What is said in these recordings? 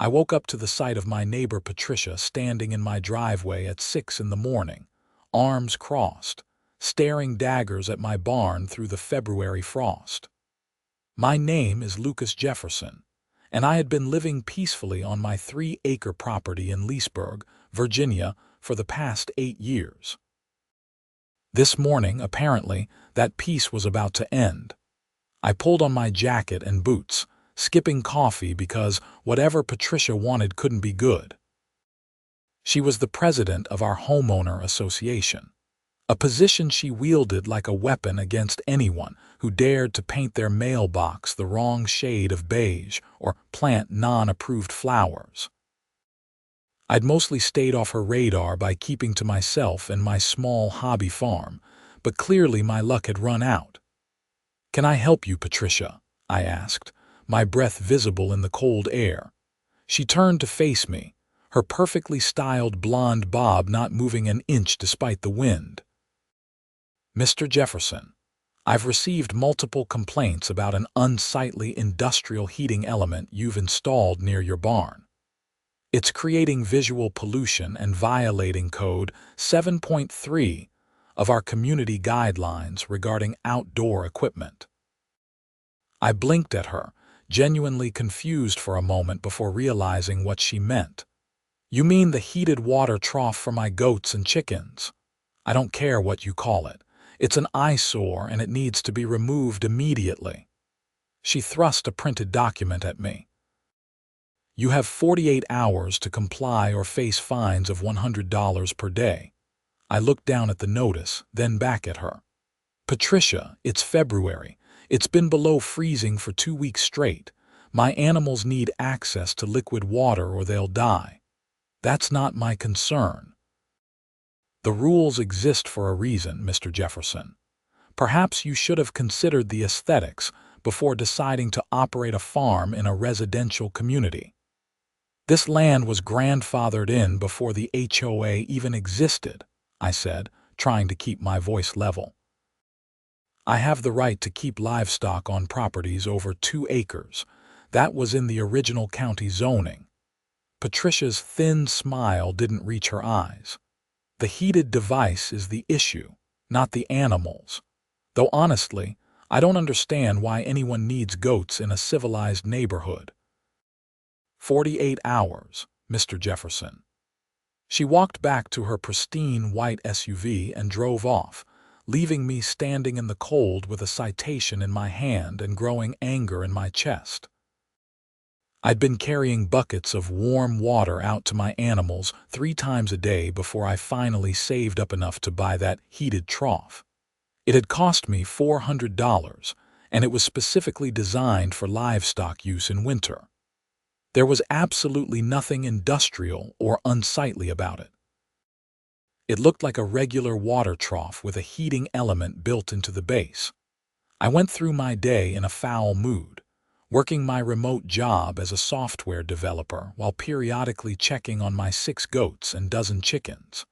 I woke up to the sight of my neighbor Patricia standing in my driveway at 6 in the morning, arms crossed, staring daggers at my barn through the February frost. My name is Lucas Jefferson, and I had been living peacefully on my 3-acre property in Leesburg, Virginia, for the past 8 years. This morning, apparently, that peace was about to end. I pulled on my jacket and boots, skipping coffee because whatever Patricia wanted couldn't be good. She was the president of our homeowner association, a position she wielded like a weapon against anyone who dared to paint their mailbox the wrong shade of beige or plant non-approved flowers. I'd mostly stayed off her radar by keeping to myself and my small hobby farm, but clearly my luck had run out. "Can I help you, Patricia?" I asked, my breath visible in the cold air. She turned to face me, her perfectly styled blonde bob not moving an inch despite the wind. "Mr. Jefferson, I've received multiple complaints about an unsightly industrial heating element you've installed near your barn. It's creating visual pollution and violating Code 7.3 of our community guidelines regarding outdoor equipment." I blinked at her, genuinely confused for a moment before realizing what she meant. "You mean the heated water trough for my goats and chickens? I don't care what you call it. It's an eyesore and it needs to be removed immediately." She thrust a printed document at me. "You have 48 hours to comply or face fines of $100 per day." I looked down at the notice, then back at her. "Patricia, it's February. It's been below freezing for 2 weeks straight. My animals need access to liquid water or they'll die. That's not my concern." "The rules exist for a reason, Mr. Jefferson. Perhaps you should have considered the aesthetics before deciding to operate a farm in a residential community. This land was grandfathered in before the HOA even existed," I said, trying to keep my voice level. "I have the right to keep livestock on properties over 2 acres. That was in the original county zoning." Patricia's thin smile didn't reach her eyes. "The heated device is the issue, not the animals. Though honestly, I don't understand why anyone needs goats in a civilized neighborhood." 48 hours, Mr. Jefferson." She walked back to her pristine white SUV and drove off, leaving me standing in the cold with a citation in my hand and growing anger in my chest. I'd been carrying buckets of warm water out to my animals 3 times a day before I finally saved up enough to buy that heated trough. It had cost me $400, and it was specifically designed for livestock use in winter. There was absolutely nothing industrial or unsightly about it. It looked like a regular water trough with a heating element built into the base. I went through my day in a foul mood, working my remote job as a software developer while periodically checking on my 6 goats and dozen chickens.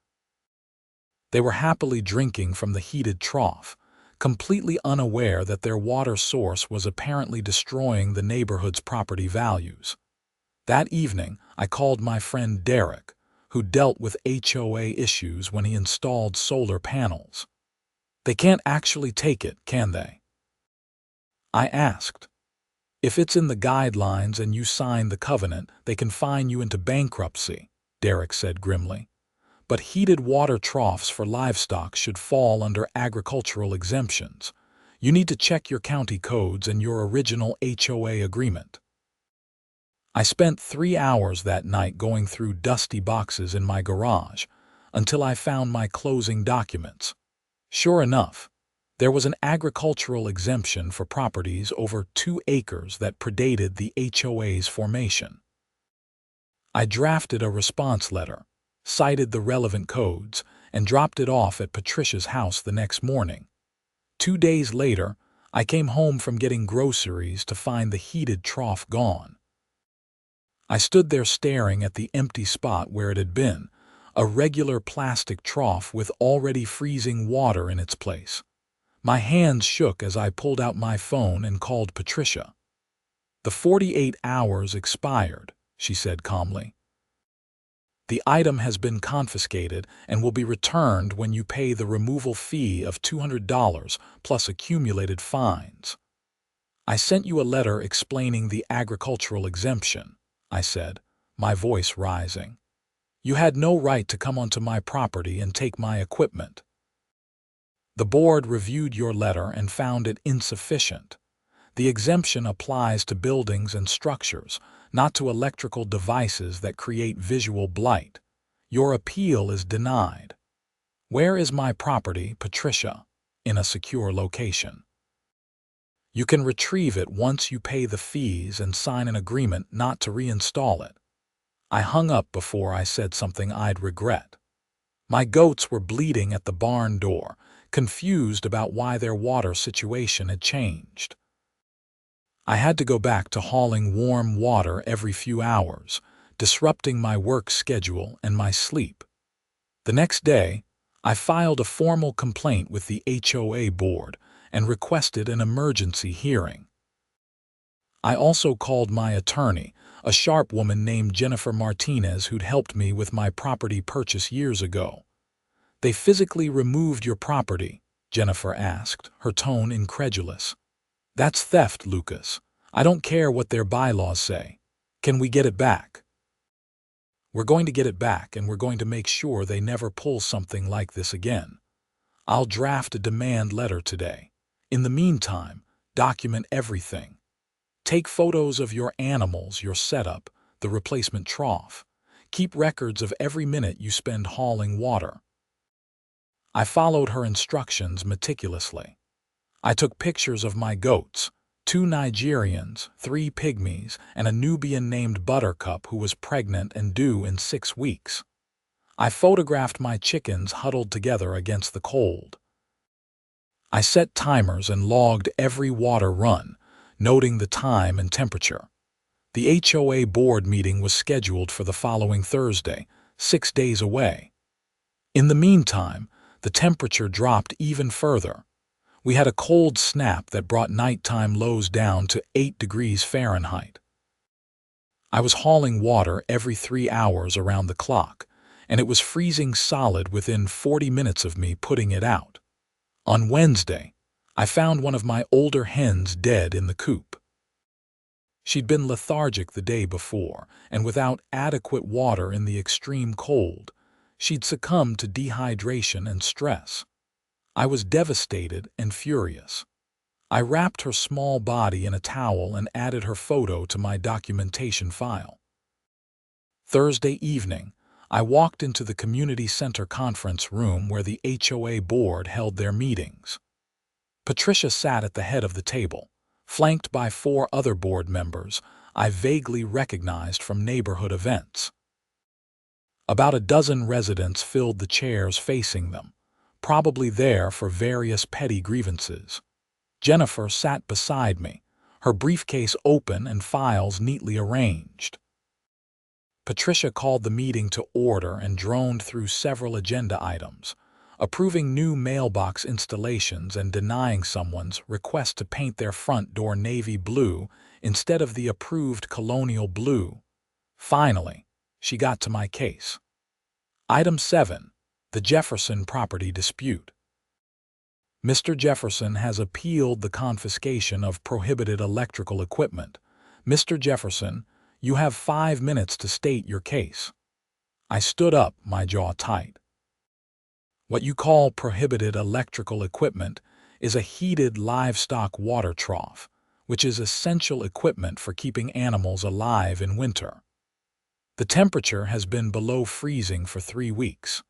They were happily drinking from the heated trough, completely unaware that their water source was apparently destroying the neighborhood's property values. That evening, I called my friend Derek, who dealt with HOA issues when he installed solar panels. "They can't actually take it, can they?" I asked. "If it's in the guidelines and you sign the covenant, they can fine you into bankruptcy," Derek said grimly. "But heated water troughs for livestock should fall under agricultural exemptions. You need to check your county codes and your original HOA agreement." I spent 3 hours that night going through dusty boxes in my garage until I found my closing documents. Sure enough, there was an agricultural exemption for properties over 2 acres that predated the HOA's formation. I drafted a response letter, cited the relevant codes, and dropped it off at Patricia's house the next morning. 2 days later, I came home from getting groceries to find the heated trough gone. I stood there staring at the empty spot where it had been, a regular plastic trough with already freezing water in its place. My hands shook as I pulled out my phone and called Patricia. The 48 hours expired, she said calmly. The item has been confiscated and will be returned when you pay the removal fee of $200 plus accumulated fines. I sent you a letter explaining the agricultural exemption, I said, my voice rising. You had no right to come onto my property and take my equipment. The board reviewed your letter and found it insufficient. The exemption applies to buildings and structures, not to electrical devices that create visual blight. Your appeal is denied. Where is my property, Patricia? In a secure location. You can retrieve it once you pay the fees and sign an agreement not to reinstall it. I hung up before I said something I'd regret. My goats were bleeding at the barn door, confused about why their water situation had changed. I had to go back to hauling warm water every few hours, disrupting my work schedule and my sleep. The next day, I filed a formal complaint with the HOA board and requested an emergency hearing. I also called my attorney, a sharp woman named Jennifer Martinez who'd helped me with my property purchase years ago. They physically removed your property, Jennifer asked, her tone incredulous. That's theft, Lucas. I don't care what their bylaws say. Can we get it back? We're going to get it back, and we're going to make sure they never pull something like this again. I'll draft a demand letter today. In the meantime, document everything. Take photos of your animals, your setup, the replacement trough. Keep records of every minute you spend hauling water. I followed her instructions meticulously. I took pictures of my goats, 2 Nigerians, 3 pygmies, and a Nubian named Buttercup who was pregnant and due in 6 weeks. I photographed my chickens huddled together against the cold. I set timers and logged every water run, noting the time and temperature. The HOA board meeting was scheduled for the following Thursday, 6 days away. In the meantime, the temperature dropped even further. We had a cold snap that brought nighttime lows down to 8 degrees Fahrenheit. I was hauling water every 3 hours around the clock, and it was freezing solid within 40 minutes of me putting it out. On Wednesday, I found one of my older hens dead in the coop. She'd been lethargic the day before, and without adequate water in the extreme cold, she'd succumbed to dehydration and stress. I was devastated and furious. I wrapped her small body in a towel and added her photo to my documentation file. Thursday evening, I walked into the community center conference room where the HOA board held their meetings. Patricia sat at the head of the table, flanked by 4 other board members I vaguely recognized from neighborhood events. About a dozen residents filled the chairs facing them, probably there for various petty grievances. Jennifer sat beside me, her briefcase open and files neatly arranged. Patricia called the meeting to order and droned through several agenda items, approving new mailbox installations and denying someone's request to paint their front door navy blue instead of the approved colonial blue. Finally, she got to my case. Item 7. The Jefferson property dispute. Mr. Jefferson has appealed the confiscation of prohibited electrical equipment. Mr. Jefferson, you have 5 minutes to state your case. I stood up, my jaw tight. What you call prohibited electrical equipment is a heated livestock water trough, which is essential equipment for keeping animals alive in winter. The temperature has been below freezing for 3 weeks.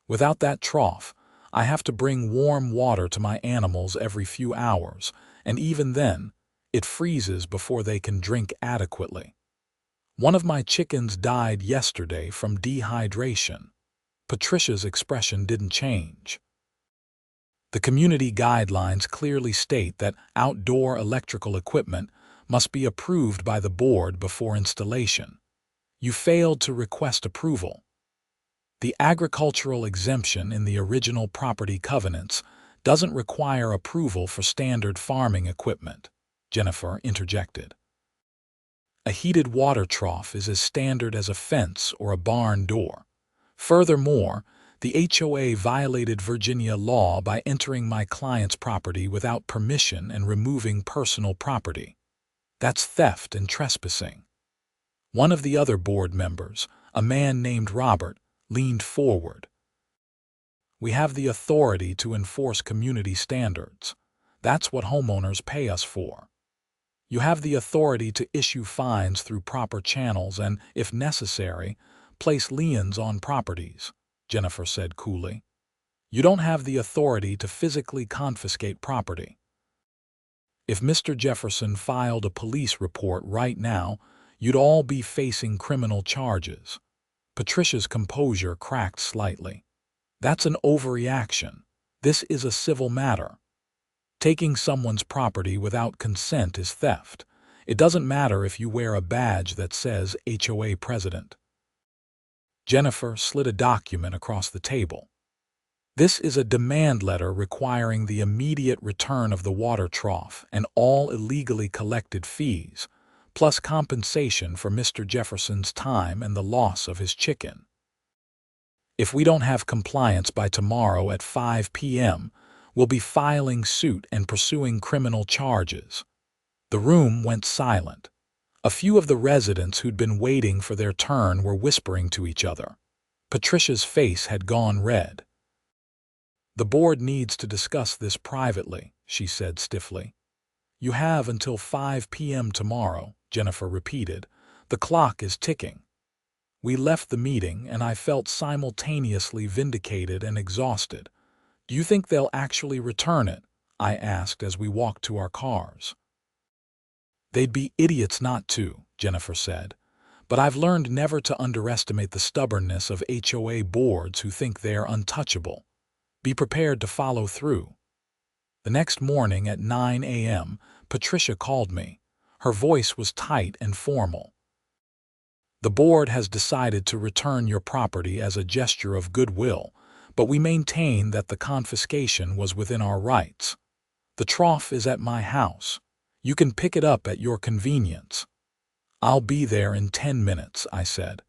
Without that trough, I have to bring warm water to my animals every few hours, and even then, it freezes before they can drink adequately. One of my chickens died yesterday from dehydration. Patricia's expression didn't change. The community guidelines clearly state that outdoor electrical equipment must be approved by the board before installation. You failed to request approval. The agricultural exemption in the original property covenants doesn't require approval for standard farming equipment, Jennifer interjected. A heated water trough is as standard as a fence or a barn door. Furthermore, the HOA violated Virginia law by entering my client's property without permission and removing personal property. That's theft and trespassing. One of the other board members, a man named Robert, leaned forward. We have the authority to enforce community standards. That's what homeowners pay us for. You have the authority to issue fines through proper channels and, if necessary, place liens on properties, Jennifer said coolly. You don't have the authority to physically confiscate property. If Mr. Jefferson filed a police report right now, you'd all be facing criminal charges. Patricia's composure cracked slightly. That's an overreaction. This is a civil matter. Taking someone's property without consent is theft. It doesn't matter if you wear a badge that says HOA President. Jennifer slid a document across the table. This is a demand letter requiring the immediate return of the water trough and all illegally collected fees, plus compensation for Mr. Jefferson's time and the loss of his chicken. If we don't have compliance by tomorrow at 5 p.m., we'll be filing suit and pursuing criminal charges. The room went silent. A few of the residents who'd been waiting for their turn were whispering to each other. Patricia's face had gone red. The board needs to discuss this privately, she said stiffly. You have until 5 p.m. tomorrow, Jennifer repeated. The clock is ticking. We left the meeting and I felt simultaneously vindicated and exhausted. Do you think they'll actually return it? I asked as we walked to our cars. They'd be idiots not to, Jennifer said. But I've learned never to underestimate the stubbornness of HOA boards who think they're untouchable. Be prepared to follow through. The next morning at 9 a.m., Patricia called me. Her voice was tight and formal. The board has decided to return your property as a gesture of goodwill, but we maintain that the confiscation was within our rights. The trough is at my house. You can pick it up at your convenience. I'll be there in 10 minutes, I said.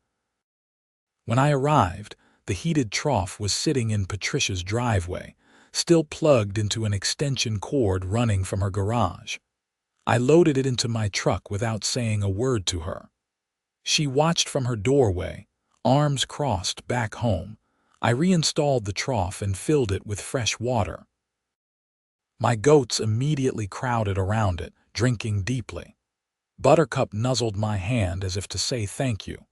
When I arrived, the heated trough was sitting in Patricia's driveway, still plugged into an extension cord running from her garage. I loaded it into my truck without saying a word to her. She watched from her doorway, arms crossed back home. I reinstalled the trough and filled it with fresh water. My goats immediately crowded around it, drinking deeply. Buttercup nuzzled my hand as if to say thank you.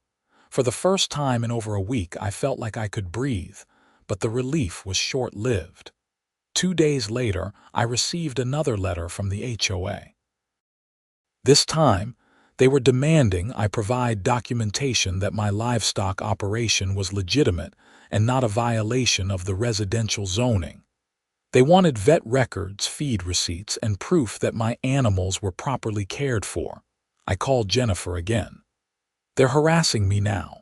For the first time in over a week, I felt like I could breathe, but the relief was short-lived. 2 days later, I received another letter from the HOA. This time, they were demanding I provide documentation that my livestock operation was legitimate and not a violation of the residential zoning. They wanted vet records, feed receipts, and proof that my animals were properly cared for. I called Jennifer again. They're harassing me now.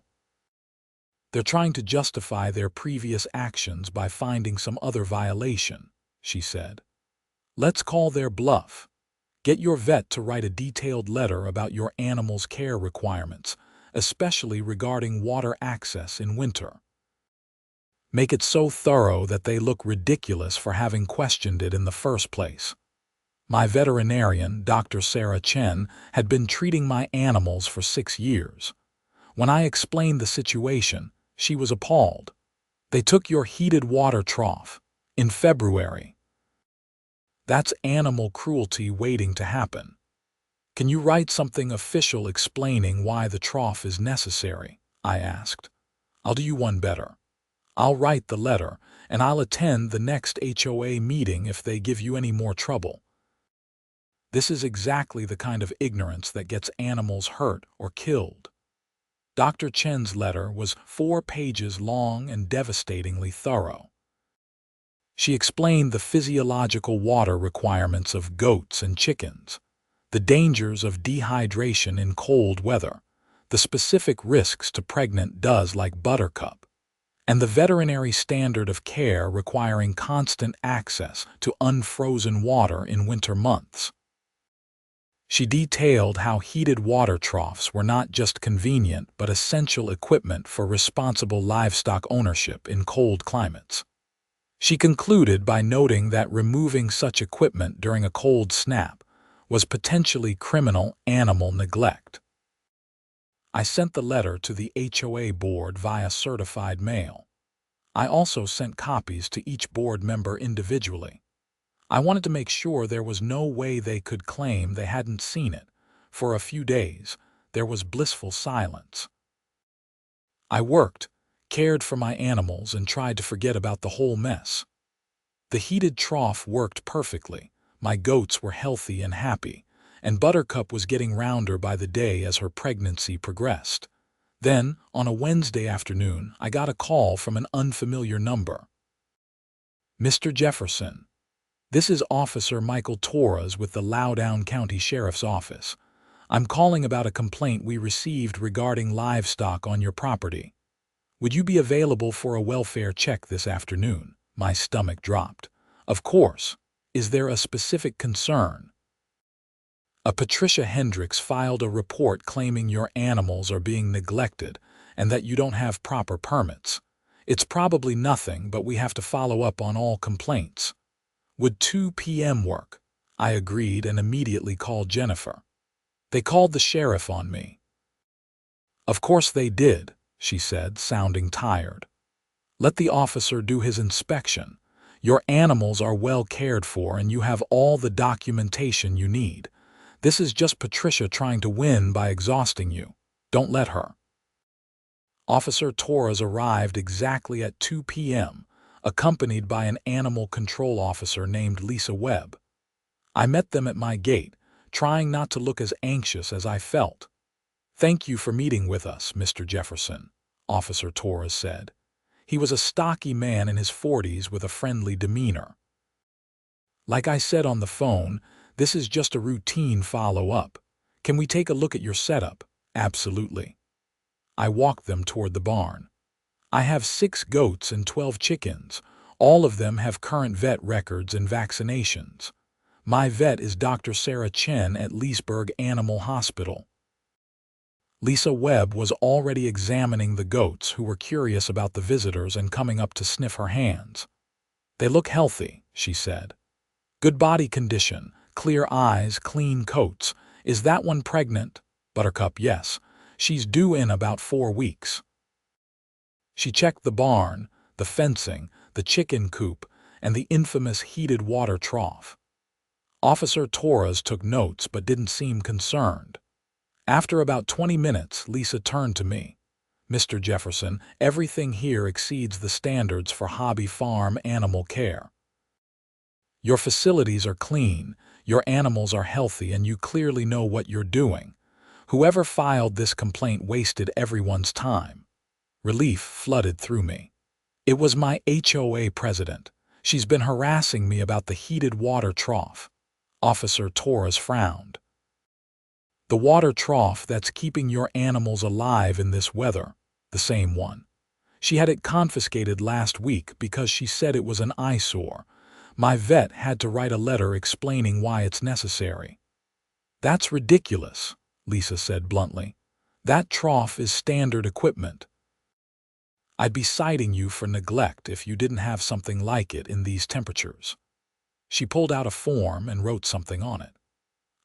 They're trying to justify their previous actions by finding some other violation, she said. Let's call their bluff. Get your vet to write a detailed letter about your animal's care requirements, especially regarding water access in winter. Make it so thorough that they look ridiculous for having questioned it in the first place. My veterinarian, Dr. Sarah Chen, had been treating my animals for 6 years. When I explained the situation, she was appalled. They took your heated water trough in February. That's animal cruelty waiting to happen. Can you write something official explaining why the trough is necessary? I asked. I'll do you one better. I'll write the letter, and I'll attend the next HOA meeting if they give you any more trouble. This is exactly the kind of ignorance that gets animals hurt or killed. Dr. Chen's letter was 4 pages long and devastatingly thorough. She explained the physiological water requirements of goats and chickens, the dangers of dehydration in cold weather, the specific risks to pregnant does like Buttercup, and the veterinary standard of care requiring constant access to unfrozen water in winter months. She detailed how heated water troughs were not just convenient but essential equipment for responsible livestock ownership in cold climates. She concluded by noting that removing such equipment during a cold snap was potentially criminal animal neglect. I sent the letter to the HOA board via certified mail. I also sent copies to each board member individually. I wanted to make sure there was no way they could claim they hadn't seen it. For a few days, there was blissful silence. I worked, cared for my animals, and tried to forget about the whole mess. The heated trough worked perfectly. My goats were healthy and happy, and Buttercup was getting rounder by the day as her pregnancy progressed. Then, on a Wednesday afternoon, I got a call from an unfamiliar number. "Mr. Jefferson, this is Officer Michael Torres with the Loudoun County Sheriff's Office. I'm calling about a complaint we received regarding livestock on your property. Would you be available for a welfare check this afternoon?" My stomach dropped. "Of course. Is there a specific concern?" Patricia Hendricks filed a report claiming your animals are being neglected and that you don't have proper permits. It's probably nothing, but we have to follow up on all complaints. Would 2 p.m. work? I agreed and immediately called Jennifer. They called the sheriff on me. Of course they did, she said, sounding tired. Let the officer do his inspection. Your animals are well cared for and you have all the documentation you need. This is just Patricia trying to win by exhausting you. Don't let her. Officer Torres arrived exactly at 2 p.m., accompanied by an animal control officer named Lisa Webb. I met them at my gate, trying not to look as anxious as I felt. "Thank you for meeting with us, Mr. Jefferson," Officer Torres said. He was a stocky man in his 40s with a friendly demeanor. "Like I said on the phone, this is just a routine follow-up. Can we take a look at your setup?" "Absolutely." I walked them toward the barn. "I have 6 goats and 12 chickens. All of them have current vet records and vaccinations. My vet is Dr. Sarah Chen at Leesburg Animal Hospital." Lisa Webb was already examining the goats, who were curious about the visitors and coming up to sniff her hands. "They look healthy," she said. "Good body condition, clear eyes, clean coats. Is that one pregnant?" "Buttercup, yes. She's due in about 4 weeks." She checked the barn, the fencing, the chicken coop, and the infamous heated water trough. Officer Torres took notes but didn't seem concerned. After about 20 minutes, Lisa turned to me. "Mr. Jefferson, everything here exceeds the standards for hobby farm animal care. Your facilities are clean, your animals are healthy, and you clearly know what you're doing. Whoever filed this complaint wasted everyone's time." Relief flooded through me. It was my HOA president. "She's been harassing me about the heated water trough." Officer Torres frowned. "The water trough that's keeping your animals alive in this weather." "The same one. She had it confiscated last week because she said it was an eyesore. My vet had to write a letter explaining why it's necessary." "That's ridiculous," Lisa said bluntly. "That trough is standard equipment. I'd be citing you for neglect if you didn't have something like it in these temperatures." She pulled out a form and wrote something on it.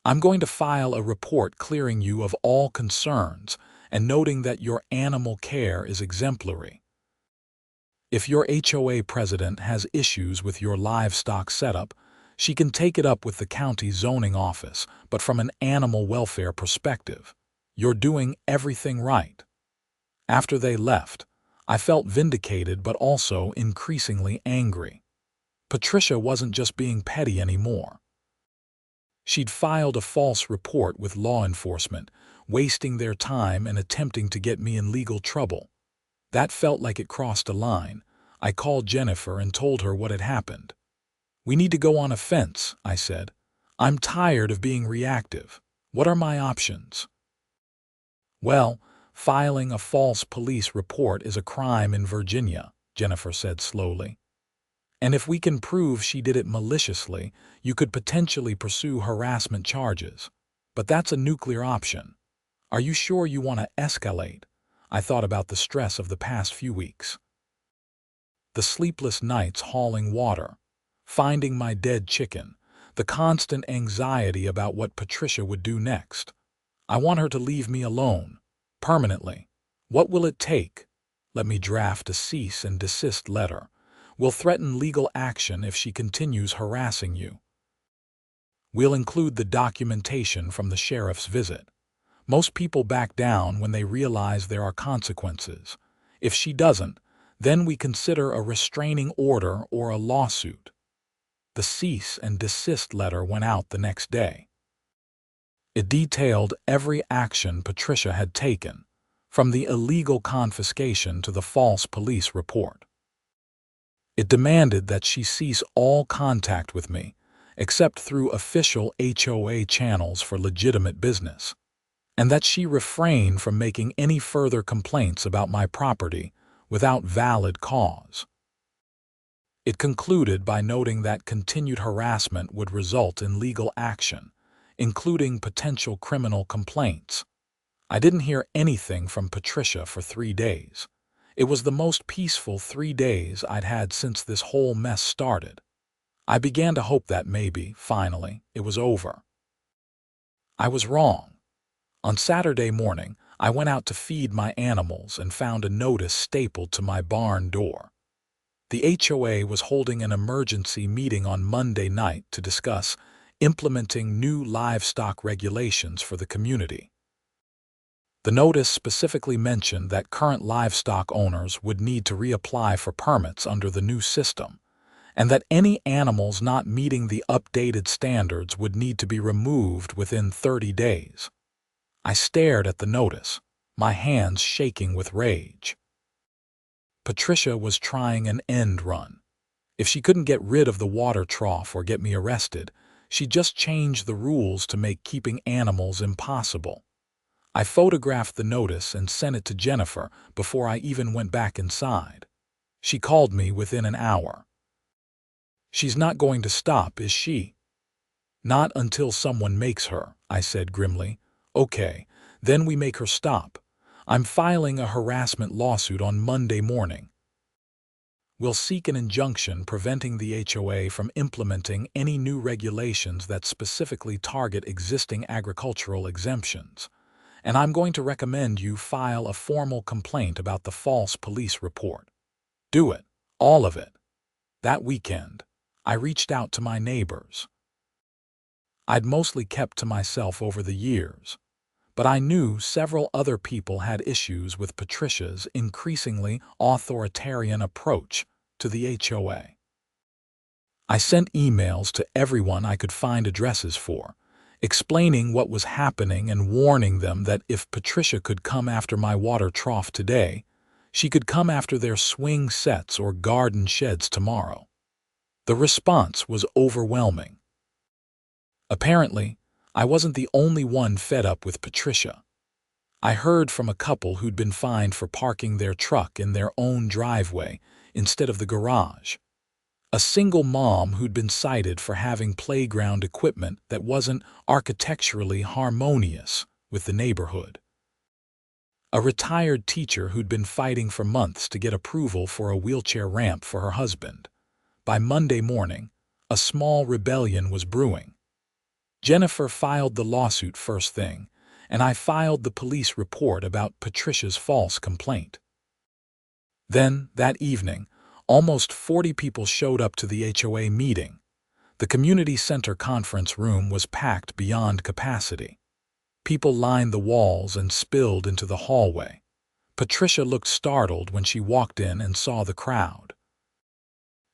"I'm going to file a report clearing you of all concerns and noting that your animal care is exemplary. If your HOA president has issues with your livestock setup, she can take it up with the county zoning office, but from an animal welfare perspective, you're doing everything right." After they left, I felt vindicated but also increasingly angry. Patricia wasn't just being petty anymore. She'd filed a false report with law enforcement, wasting their time and attempting to get me in legal trouble. That felt like it crossed a line. I called Jennifer and told her what had happened. "We need to go on a fence," I said. "I'm tired of being reactive. What are my options?" "Well, filing a false police report is a crime in Virginia," Jennifer said slowly. "And if we can prove she did it maliciously, you could potentially pursue harassment charges. But that's a nuclear option. Are you sure you want to escalate? I thought about the stress of the past few weeks. The sleepless nights hauling water, finding my dead chicken, the constant anxiety about what Patricia would do next. I want her to leave me alone, permanently. What will it take? Let me draft a cease and desist letter. We'll threaten legal action if she continues harassing you. We'll include the documentation from the sheriff's visit. Most people back down when they realize there are consequences. If she doesn't, then we consider a restraining order or a lawsuit. The cease and desist letter went out the next day. It detailed every action Patricia had taken, from the illegal confiscation to the false police report. It demanded that she cease all contact with me, except through official HOA channels for legitimate business, and that she refrain from making any further complaints about my property without valid cause. It concluded by noting that continued harassment would result in legal action, including potential criminal complaints. I didn't hear anything from Patricia for 3 days. It was the most peaceful 3 days I'd had since this whole mess started. I began to hope that maybe, finally, it was over. I was wrong. On Saturday morning, I went out to feed my animals and found a notice stapled to my barn door. The HOA was holding an emergency meeting on Monday night to discuss implementing new livestock regulations for the community. The notice specifically mentioned that current livestock owners would need to reapply for permits under the new system, and that any animals not meeting the updated standards would need to be removed within 30 days. I stared at the notice, my hands shaking with rage. Patricia was trying an end run. If she couldn't get rid of the water trough or get me arrested, she just changed the rules to make keeping animals impossible. I photographed the notice and sent it to Jennifer before I even went back inside. She called me within an hour. "She's not going to stop, is she?" "Not until someone makes her," I said grimly. "Okay, then we make her stop. I'm filing a harassment lawsuit on Monday morning. We'll seek an injunction preventing the HOA from implementing any new regulations that specifically target existing agricultural exemptions. And I'm going to recommend you file a formal complaint about the false police report. Do it, all of it." That weekend, I reached out to my neighbors. I'd mostly kept to myself over the years, but I knew several other people had issues with Patricia's increasingly authoritarian approach to the HOA. I sent emails to everyone I could find addresses for, explaining what was happening and warning them that if Patricia could come after my water trough today, she could come after their swing sets or garden sheds tomorrow. The response was overwhelming. Apparently, I wasn't the only one fed up with Patricia. I heard from a couple who'd been fined for parking their truck in their own driveway instead of the garage. A single mom who'd been cited for having playground equipment that wasn't architecturally harmonious with the neighborhood. A retired teacher who'd been fighting for months to get approval for a wheelchair ramp for her husband. By Monday morning, a small rebellion was brewing. Jennifer filed the lawsuit first thing, and I filed the police report about Patricia's false complaint. Then, that evening, almost 40 people showed up to the HOA meeting. The community center conference room was packed beyond capacity. People lined the walls and spilled into the hallway. Patricia looked startled when she walked in and saw the crowd.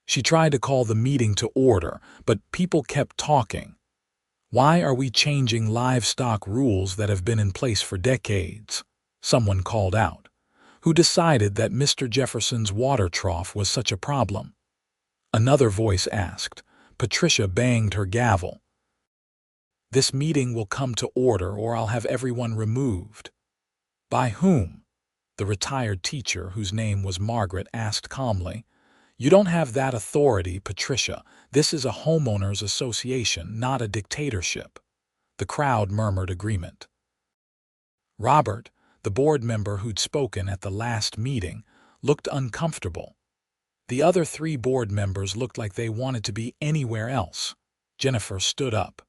She tried to call the meeting to order, but people kept talking. "Why are we changing livestock rules that have been in place for decades?" someone called out. "Who decided that Mr. Jefferson's water trough was such a problem?" Another voice asked. Patricia banged her gavel. "This meeting will come to order or I'll have everyone removed." "By whom?" the retired teacher, whose name was Margaret, asked calmly. "You don't have that authority, Patricia. This is a homeowners association, not a dictatorship." The crowd murmured agreement. Robert, the board member who'd spoken at the last meeting, looked uncomfortable. The other 3 board members looked like they wanted to be anywhere else. Jennifer stood up.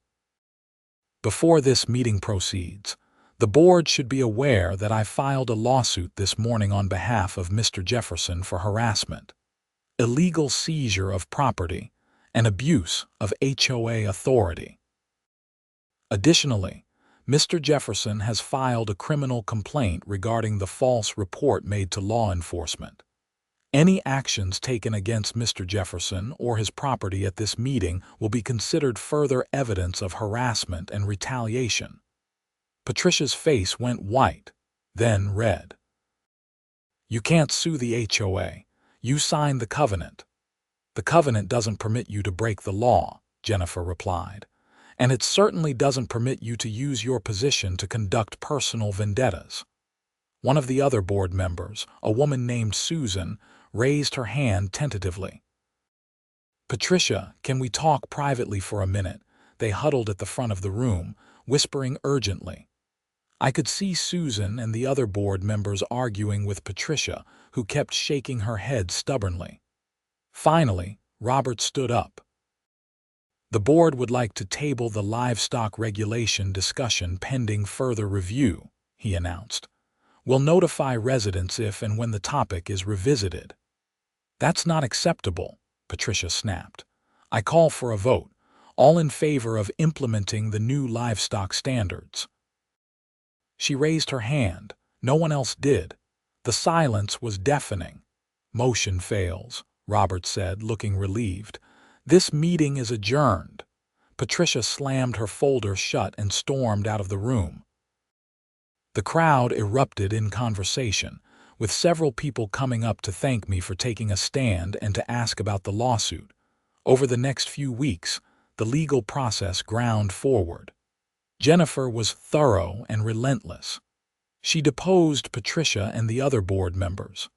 Before this meeting proceeds, the board should be aware that I filed a lawsuit this morning on behalf of Mr. Jefferson for harassment, illegal seizure of property, and abuse of HOA authority. Additionally, Mr. Jefferson has filed a criminal complaint regarding the false report made to law enforcement. Any actions taken against Mr. Jefferson or his property at this meeting will be considered further evidence of harassment and retaliation. Patricia's face went white, then red. You can't sue the HOA. You signed the covenant. The covenant doesn't permit you to break the law, Jennifer replied, and it certainly doesn't permit you to use your position to conduct personal vendettas. One of the other board members, a woman named Susan, raised her hand tentatively. Patricia, can we talk privately for a minute? They huddled at the front of the room, whispering urgently. I could see Susan and the other board members arguing with Patricia, who kept shaking her head stubbornly. Finally, Robert stood up. The board would like to table the livestock regulation discussion pending further review, he announced. We'll notify residents if and when the topic is revisited. That's not acceptable, Patricia snapped. I call for a vote, all in favor of implementing the new livestock standards. She raised her hand. No one else did. The silence was deafening. Motion fails, Robert said, looking relieved. This meeting is adjourned. Patricia slammed her folder shut and stormed out of the room. The crowd erupted in conversation, with several people coming up to thank me for taking a stand and to ask about the lawsuit. Over the next few weeks, the legal process ground forward. Jennifer was thorough and relentless. She deposed Patricia and the other board members.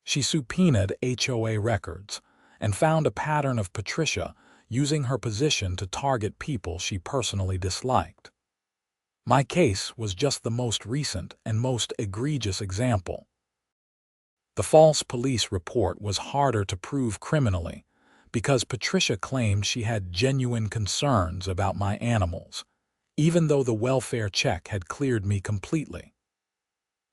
She subpoenaed HOA records and found a pattern of Patricia using her position to target people she personally disliked. My case was just the most recent and most egregious example. The false police report was harder to prove criminally because Patricia claimed she had genuine concerns about my animals, even though the welfare check had cleared me completely.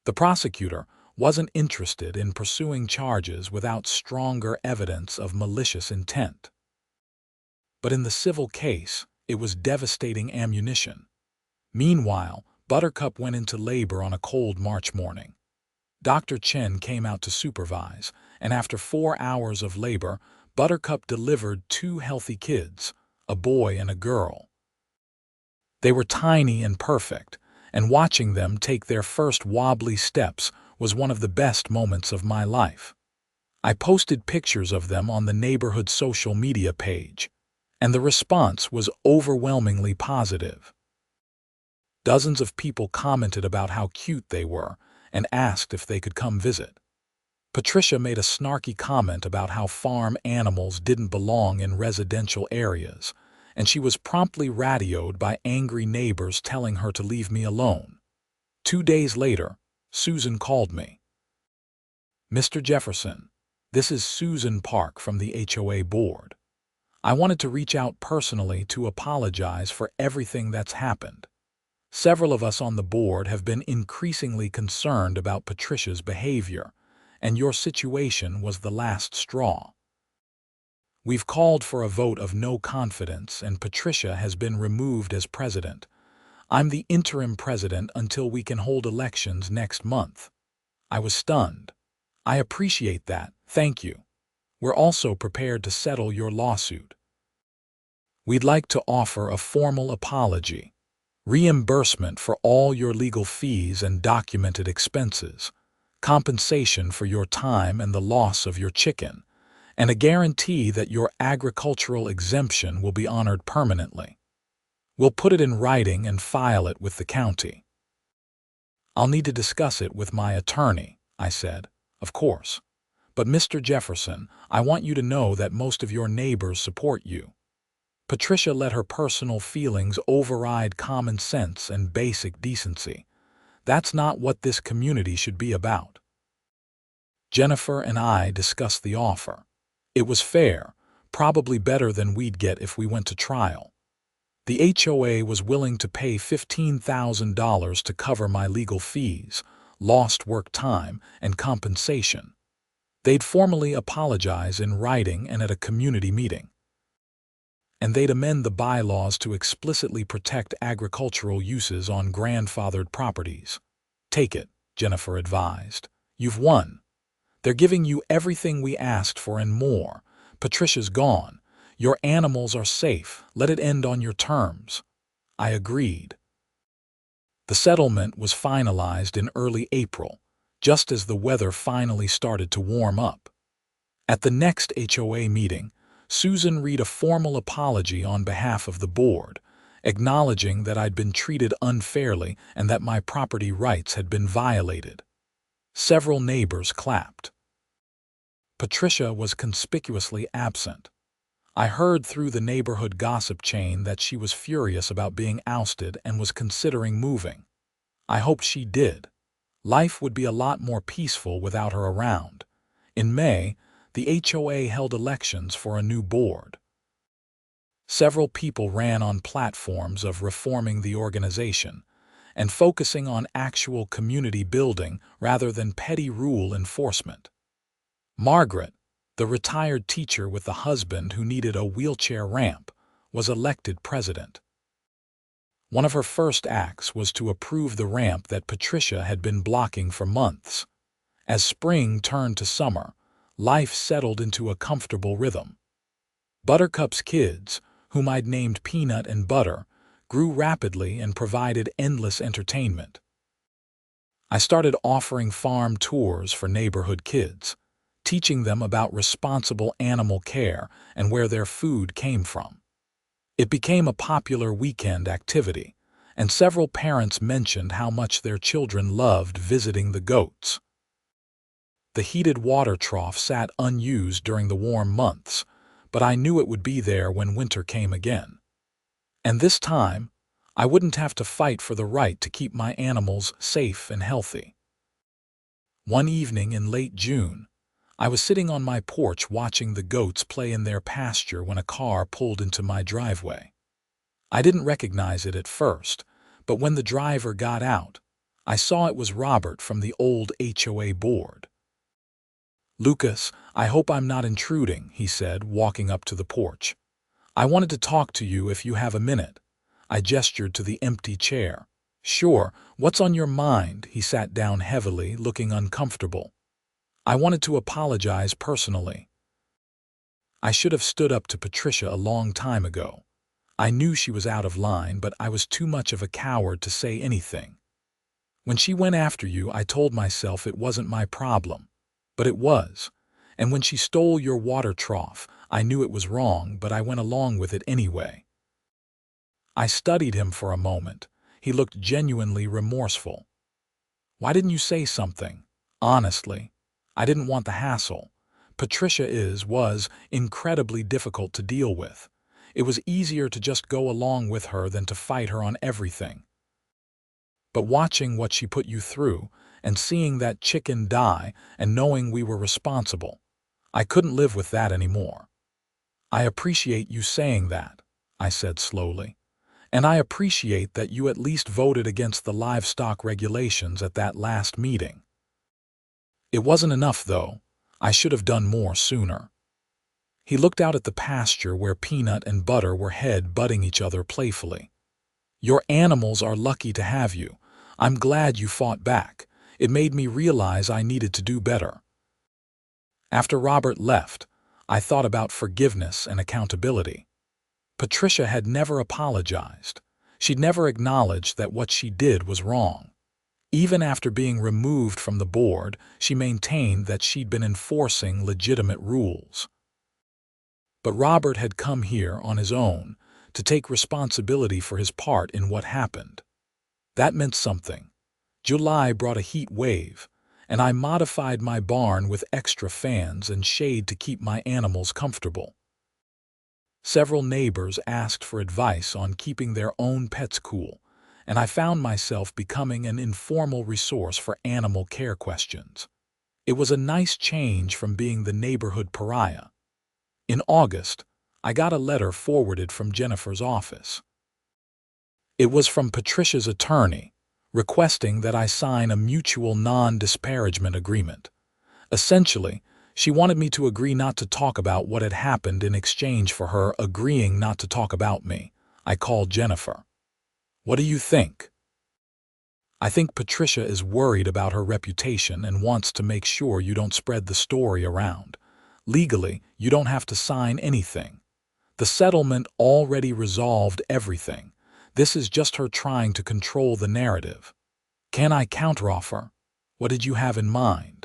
The prosecutor wasn't interested in pursuing charges without stronger evidence of malicious intent. But in the civil case, it was devastating ammunition. Meanwhile, Buttercup went into labor on a cold March morning. Dr. Chen came out to supervise, and after 4 hours of labor, Buttercup delivered 2 healthy kids, a boy and a girl. They were tiny and perfect, and watching them take their first wobbly steps was one of the best moments of my life. I posted pictures of them on the neighborhood social media page, and the response was overwhelmingly positive. Dozens of people commented about how cute they were and asked if they could come visit. Patricia made a snarky comment about how farm animals didn't belong in residential areas, and she was promptly radioed by angry neighbors telling her to leave me alone. 2 days later, Susan called me. Mr. Jefferson, this is Susan Park from the HOA board. I wanted to reach out personally to apologize for everything that's happened. Several of us on the board have been increasingly concerned about Patricia's behavior, and your situation was the last straw. We've called for a vote of no confidence, and Patricia has been removed as president. I'm the interim president until we can hold elections next month. I was stunned. I appreciate that, thank you. We're also prepared to settle your lawsuit. We'd like to offer a formal apology, reimbursement for all your legal fees and documented expenses, compensation for your time and the loss of your chicken, and a guarantee that your agricultural exemption will be honored permanently. We'll put it in writing and file it with the county. I'll need to discuss it with my attorney, I said, of course. But Mr. Jefferson, I want you to know that most of your neighbors support you. Patricia let her personal feelings override common sense and basic decency. That's not what this community should be about. Jennifer and I discussed the offer. It was fair, probably better than we'd get if we went to trial. The HOA was willing to pay $15,000 to cover my legal fees, lost work time, and compensation. They'd formally apologize in writing and at a community meeting. And they'd amend the bylaws to explicitly protect agricultural uses on grandfathered properties. Take it, Jennifer advised. You've won. They're giving you everything we asked for and more. Patricia's gone. Your animals are safe. Let it end on your terms. I agreed. The settlement was finalized in early April, just as the weather finally started to warm up. At the next HOA meeting, Susan read a formal apology on behalf of the board, acknowledging that I'd been treated unfairly and that my property rights had been violated. Several neighbors clapped. Patricia was conspicuously absent. I heard through the neighborhood gossip chain that she was furious about being ousted and was considering moving. I hoped she did. Life would be a lot more peaceful without her around. In May, the HOA held elections for a new board. Several people ran on platforms of reforming the organization and focusing on actual community building rather than petty rule enforcement. Margaret, the retired teacher with the husband who needed a wheelchair ramp, was elected president. One of her first acts was to approve the ramp that Patricia had been blocking for months. As spring turned to summer, life settled into a comfortable rhythm. Buttercup's kids, whom I'd named Peanut and Butter, grew rapidly and provided endless entertainment. I started offering farm tours for neighborhood kids, teaching them about responsible animal care and where their food came from. It became a popular weekend activity, and several parents mentioned how much their children loved visiting the goats. The heated water trough sat unused during the warm months, but I knew it would be there when winter came again. And this time, I wouldn't have to fight for the right to keep my animals safe and healthy. One evening in late June, I was sitting on my porch watching the goats play in their pasture when a car pulled into my driveway. I didn't recognize it at first, but when the driver got out, I saw it was Robert from the old HOA board. "Lucas, I hope I'm not intruding," he said, walking up to the porch. "I wanted to talk to you if you have a minute." I gestured to the empty chair. "Sure, what's on your mind?" He sat down heavily, looking uncomfortable. "I wanted to apologize personally. I should have stood up to Patricia a long time ago. I knew she was out of line, but I was too much of a coward to say anything. When she went after you, I told myself it wasn't my problem. But it was. And when she stole your water trough, I knew it was wrong, but I went along with it anyway." I studied him for a moment. He looked genuinely remorseful. "Why didn't you say something?" "Honestly, I didn't want the hassle. Patricia was incredibly difficult to deal with. It was easier to just go along with her than to fight her on everything. But watching what she put you through, and seeing that chicken die, and knowing we were responsible, I couldn't live with that anymore." "I appreciate you saying that," I said slowly. "And I appreciate that you at least voted against the livestock regulations at that last meeting. It wasn't enough, though. I should have done more sooner." He looked out at the pasture where Peanut and Butter were head-butting each other playfully. "Your animals are lucky to have you. I'm glad you fought back. It made me realize I needed to do better." After Robert left, I thought about forgiveness and accountability. Patricia had never apologized. She'd never acknowledged that what she did was wrong. Even after being removed from the board, she maintained that she'd been enforcing legitimate rules. But Robert had come here on his own to take responsibility for his part in what happened. That meant something. July brought a heat wave, and I modified my barn with extra fans and shade to keep my animals comfortable. Several neighbors asked for advice on keeping their own pets cool, and I found myself becoming an informal resource for animal care questions. It was a nice change from being the neighborhood pariah. In August, I got a letter forwarded from Jennifer's office. It was from Patricia's attorney, requesting that I sign a mutual non-disparagement agreement. Essentially, she wanted me to agree not to talk about what had happened in exchange for her agreeing not to talk about me. I called Jennifer. "What do you think?" "I think Patricia is worried about her reputation and wants to make sure you don't spread the story around. Legally, you don't have to sign anything. The settlement already resolved everything. This is just her trying to control the narrative. Can I counteroffer? What did you have in mind?"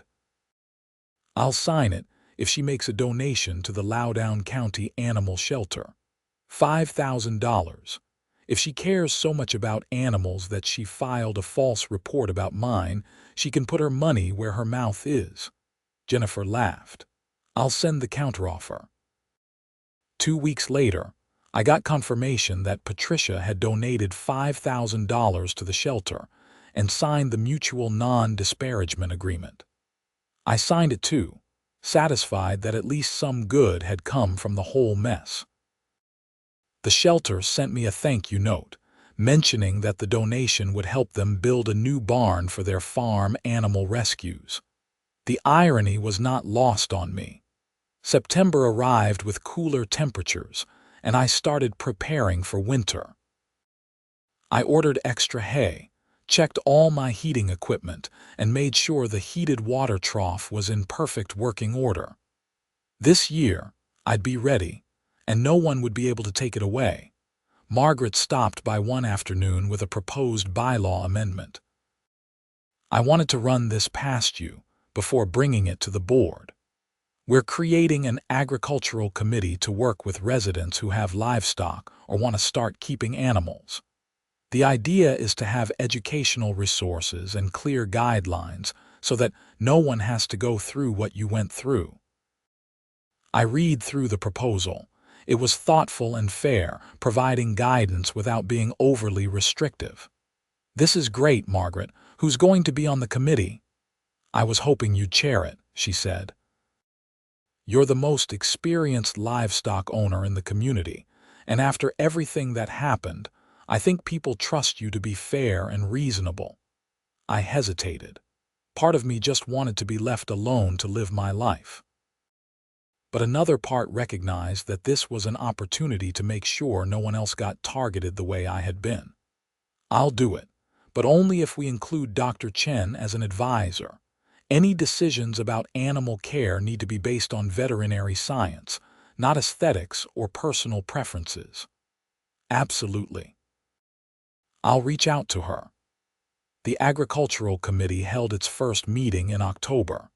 "I'll sign it if she makes a donation to the Loudoun County Animal Shelter. $5,000. If she cares so much about animals that she filed a false report about mine, she can put her money where her mouth is." Jennifer laughed. "I'll send the counteroffer." 2 weeks later, I got confirmation that Patricia had donated $5,000 to the shelter and signed the mutual non-disparagement agreement. I signed it too, satisfied that at least some good had come from the whole mess. The shelter sent me a thank you note, mentioning that the donation would help them build a new barn for their farm animal rescues. The irony was not lost on me. September arrived with cooler temperatures, and I started preparing for winter. I ordered extra hay, checked all my heating equipment, and made sure the heated water trough was in perfect working order. This year, I'd be ready, and no one would be able to take it away. Margaret stopped by one afternoon with a proposed bylaw amendment. "I wanted to run this past you before bringing it to the board. We're creating an agricultural committee to work with residents who have livestock or want to start keeping animals. The idea is to have educational resources and clear guidelines so that no one has to go through what you went through." I read through the proposal. It was thoughtful and fair, providing guidance without being overly restrictive. "This is great, Margaret. Who's going to be on the committee?" "I was hoping you'd chair it," she said. "You're the most experienced livestock owner in the community, and after everything that happened, I think people trust you to be fair and reasonable." I hesitated. Part of me just wanted to be left alone to live my life. But another part recognized that this was an opportunity to make sure no one else got targeted the way I had been. "I'll do it, but only if we include Dr. Chen as an advisor. Any decisions about animal care need to be based on veterinary science, not aesthetics or personal preferences." "Absolutely. I'll reach out to her." The Agricultural Committee held its first meeting in October.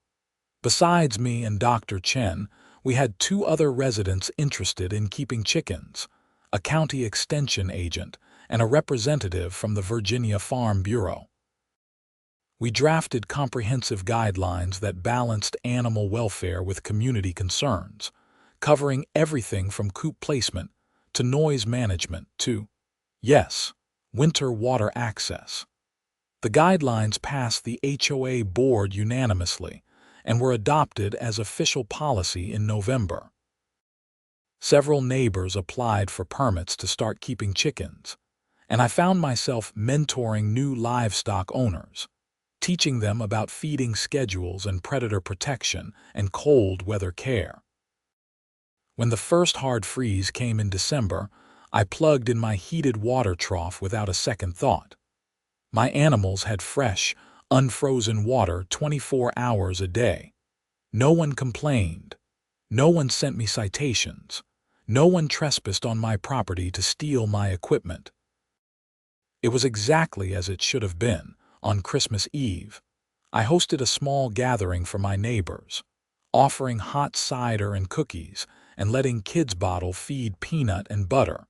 Besides me and Dr. Chen, we had 2 other residents interested in keeping chickens, a county extension agent and a representative from the Virginia Farm Bureau. We drafted comprehensive guidelines that balanced animal welfare with community concerns, covering everything from coop placement to noise management to, yes, winter water access. The guidelines passed the HOA board unanimously and were adopted as official policy in November. Several neighbors applied for permits to start keeping chickens, and I found myself mentoring new livestock owners, teaching them about feeding schedules and predator protection and cold weather care. When the first hard freeze came in December, I plugged in my heated water trough without a second thought. My animals had fresh, unfrozen water 24 hours a day. No one complained. No one sent me citations. No one trespassed on my property to steal my equipment. It was exactly as it should have been. On Christmas Eve, I hosted a small gathering for my neighbors, offering hot cider and cookies and letting Kids Bottle feed Peanut and Butter,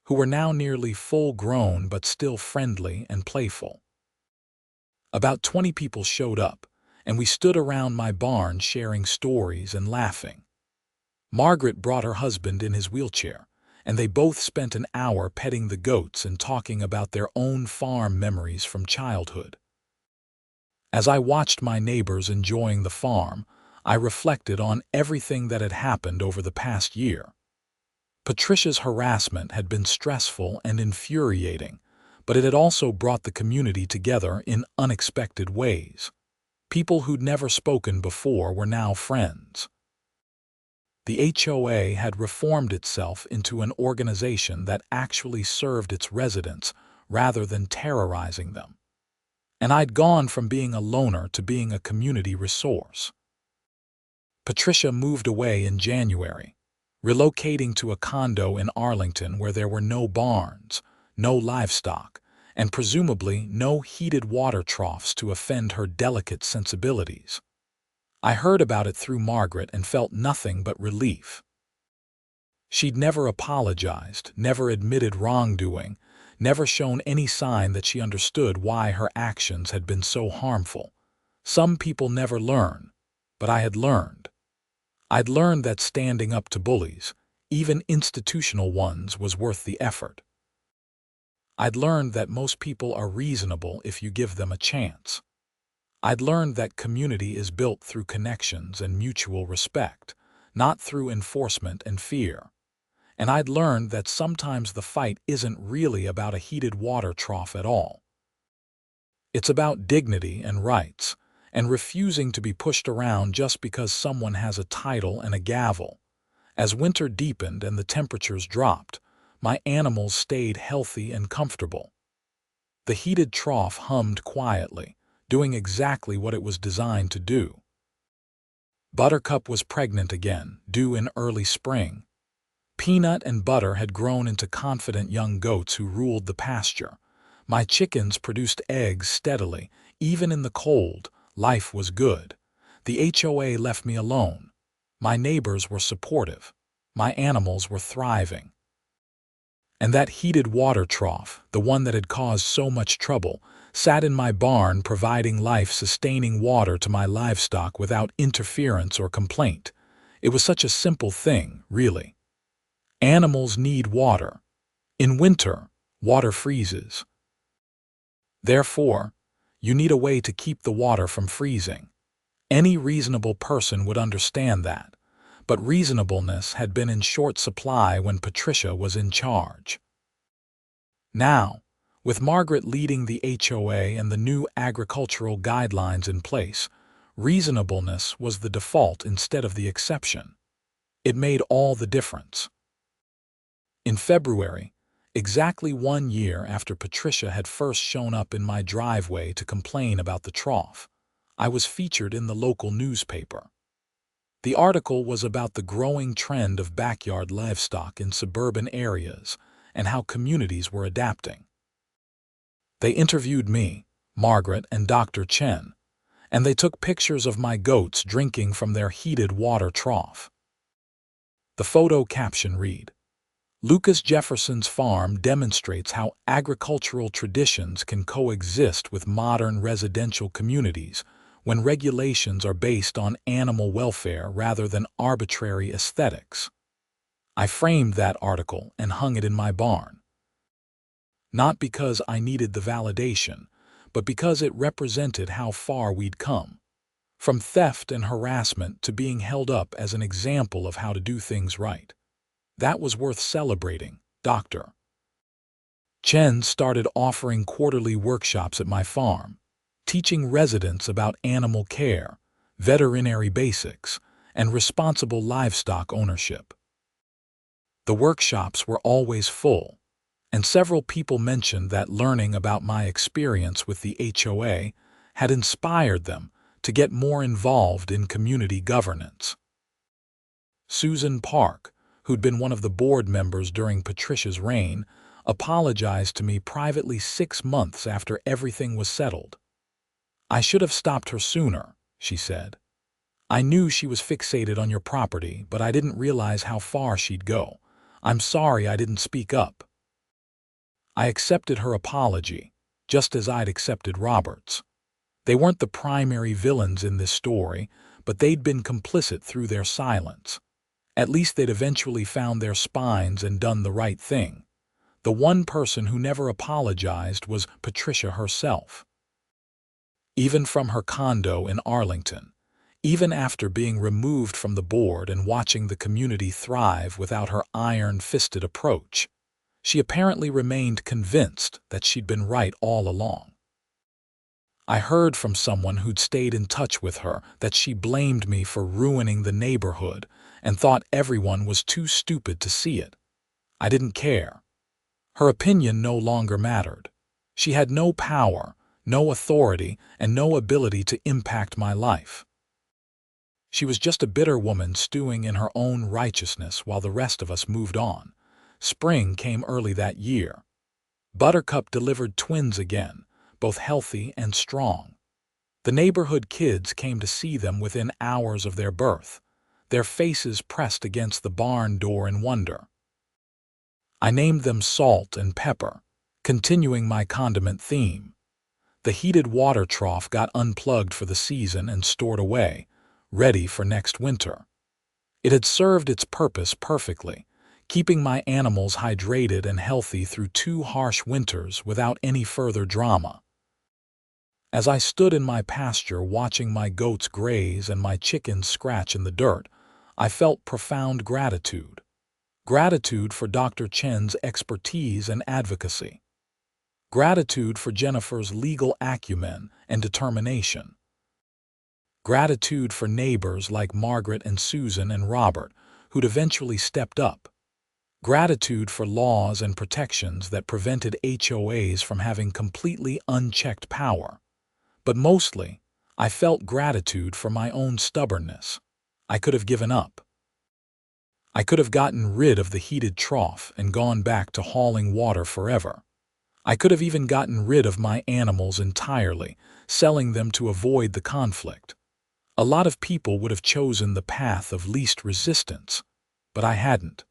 who were now nearly full-grown but still friendly and playful. About 20 people showed up, and we stood around my barn sharing stories and laughing. Margaret brought her husband in his wheelchair, and they both spent an hour petting the goats and talking about their own farm memories from childhood. As I watched my neighbors enjoying the farm, I reflected on everything that had happened over the past year. Patricia's harassment had been stressful and infuriating, but it had also brought the community together in unexpected ways. People who'd never spoken before were now friends. The HOA had reformed itself into an organization that actually served its residents rather than terrorizing them. And I'd gone from being a loner to being a community resource. Patricia moved away in January, relocating to a condo in Arlington where there were no barns, no livestock, and presumably no heated water troughs to offend her delicate sensibilities. I heard about it through Margaret and felt nothing but relief. She'd never apologized, never admitted wrongdoing, never shown any sign that she understood why her actions had been so harmful. Some people never learn, but I had learned. I'd learned that standing up to bullies, even institutional ones, was worth the effort. I'd learned that most people are reasonable if you give them a chance. I'd learned that community is built through connections and mutual respect, not through enforcement and fear. And I'd learned that sometimes the fight isn't really about a heated water trough at all. It's about dignity and rights, and refusing to be pushed around just because someone has a title and a gavel. As winter deepened and the temperatures dropped, my animals stayed healthy and comfortable. The heated trough hummed quietly, doing exactly what it was designed to do. Buttercup was pregnant again, due in early spring. Peanut and Butter had grown into confident young goats who ruled the pasture. My chickens produced eggs steadily. Even in the cold, life was good. The HOA left me alone. My neighbors were supportive. My animals were thriving. And that heated water trough, the one that had caused so much trouble, sat in my barn providing life-sustaining water to my livestock without interference or complaint. It was such a simple thing, really. Animals need water. In winter, water freezes. Therefore, you need a way to keep the water from freezing. Any reasonable person would understand that, but reasonableness had been in short supply when Patricia was in charge. Now, with Margaret leading the HOA and the new agricultural guidelines in place, reasonableness was the default instead of the exception. It made all the difference. In February, exactly 1 year after Patricia had first shown up in my driveway to complain about the trough, I was featured in the local newspaper. The article was about the growing trend of backyard livestock in suburban areas and how communities were adapting. They interviewed me, Margaret, and Dr. Chen, and they took pictures of my goats drinking from their heated water trough. The photo caption read, "Lucas Jefferson's farm demonstrates how agricultural traditions can coexist with modern residential communities when regulations are based on animal welfare rather than arbitrary aesthetics." I framed that article and hung it in my barn. Not because I needed the validation, but because it represented how far we'd come. From theft and harassment to being held up as an example of how to do things right. That was worth celebrating, Dr. Chen started offering quarterly workshops at my farm, teaching residents about animal care, veterinary basics, and responsible livestock ownership. The workshops were always full, and several people mentioned that learning about my experience with the HOA had inspired them to get more involved in community governance. Susan Park, who'd been one of the board members during Patricia's reign, apologized to me privately 6 months after everything was settled. "I should have stopped her sooner," she said. "I knew she was fixated on your property, but I didn't realize how far she'd go. I'm sorry I didn't speak up." I accepted her apology, just as I'd accepted Robert's. They weren't the primary villains in this story, but they'd been complicit through their silence. At least they'd eventually found their spines and done the right thing. The one person who never apologized was Patricia herself. Even from her condo in Arlington, even after being removed from the board and watching the community thrive without her iron-fisted approach, she apparently remained convinced that she'd been right all along. I heard from someone who'd stayed in touch with her that she blamed me for ruining the neighborhood and thought everyone was too stupid to see it. I didn't care. Her opinion no longer mattered. She had no power, no authority, and no ability to impact my life. She was just a bitter woman stewing in her own righteousness while the rest of us moved on. Spring came early that year. Buttercup delivered twins again, both healthy and strong. The neighborhood kids came to see them within hours of their birth, their faces pressed against the barn door in wonder. I named them Salt and Pepper, continuing my condiment theme. The heated water trough got unplugged for the season and stored away, ready for next winter. It had served its purpose perfectly, keeping my animals hydrated and healthy through 2 harsh winters without any further drama. As I stood in my pasture watching my goats graze and my chickens scratch in the dirt, I felt profound gratitude. Gratitude for Dr. Chen's expertise and advocacy. Gratitude for Jennifer's legal acumen and determination. Gratitude for neighbors like Margaret and Susan and Robert, who'd eventually stepped up. Gratitude for laws and protections that prevented HOAs from having completely unchecked power. But mostly, I felt gratitude for my own stubbornness. I could have given up. I could have gotten rid of the heated trough and gone back to hauling water forever. I could have even gotten rid of my animals entirely, selling them to avoid the conflict. A lot of people would have chosen the path of least resistance, but I hadn't.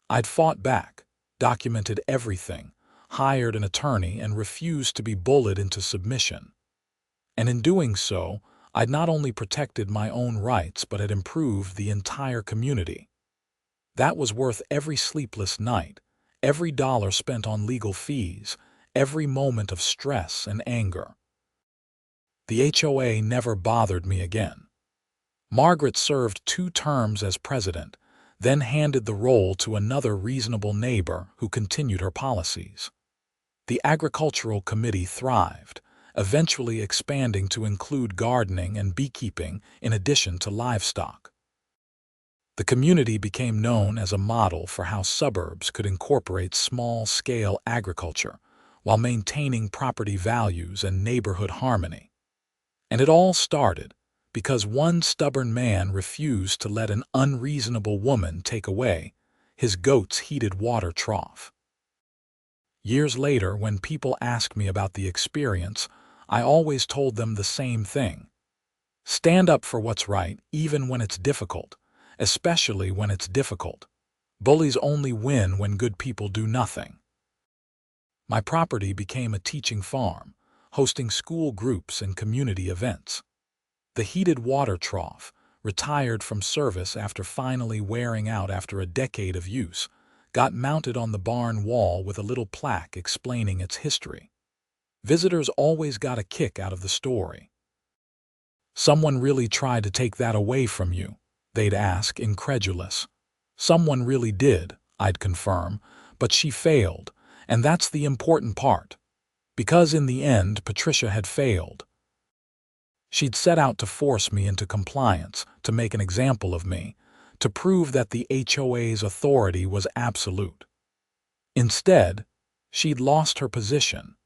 I'd fought back, documented everything, hired an attorney, and refused to be bullied into submission. And in doing so, I'd not only protected my own rights but had improved the entire community. That was worth every sleepless night, every dollar spent on legal fees, every moment of stress and anger. The HOA never bothered me again. Margaret served 2 terms as president, then handed the role to another reasonable neighbor who continued her policies. The agricultural committee thrived, eventually expanding to include gardening and beekeeping in addition to livestock. The community became known as a model for how suburbs could incorporate small-scale agriculture while maintaining property values and neighborhood harmony. And it all started because one stubborn man refused to let an unreasonable woman take away his goat's heated water trough. Years later, when people asked me about the experience, I always told them the same thing. Stand up for what's right, even when it's difficult, especially when it's difficult. Bullies only win when good people do nothing. My property became a teaching farm, hosting school groups and community events. The heated water trough, retired from service after finally wearing out after a decade of use, got mounted on the barn wall with a little plaque explaining its history. Visitors always got a kick out of the story. "Someone really tried to take that away from you," they'd ask, incredulous. "Someone really did," I'd confirm, "but she failed, and that's the important part." Because in the end, Patricia had failed. She'd set out to force me into compliance, to make an example of me, to prove that the HOA's authority was absolute. Instead, she'd lost her position,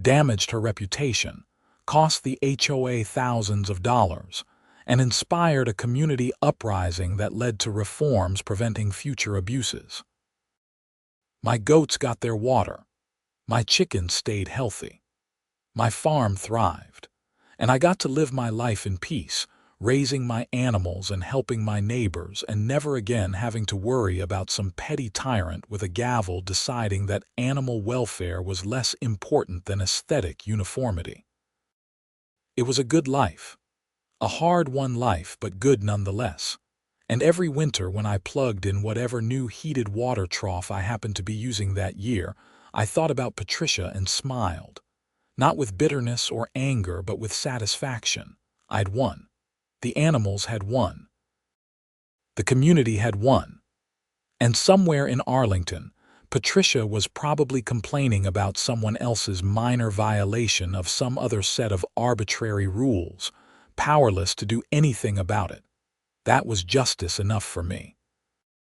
damaged her reputation, cost the HOA thousands of dollars, and inspired a community uprising that led to reforms preventing future abuses. My goats got their water. My chickens stayed healthy. My farm thrived. And I got to live my life in peace, raising my animals and helping my neighbors, and never again having to worry about some petty tyrant with a gavel deciding that animal welfare was less important than aesthetic uniformity. It was a good life. A hard-won life, but good nonetheless. And every winter when I plugged in whatever new heated water trough I happened to be using that year, I thought about Patricia and smiled. Not with bitterness or anger, but with satisfaction. I'd won. The animals had won. The community had won. And somewhere in Arlington, Patricia was probably complaining about someone else's minor violation of some other set of arbitrary rules, powerless to do anything about it. That was justice enough for me.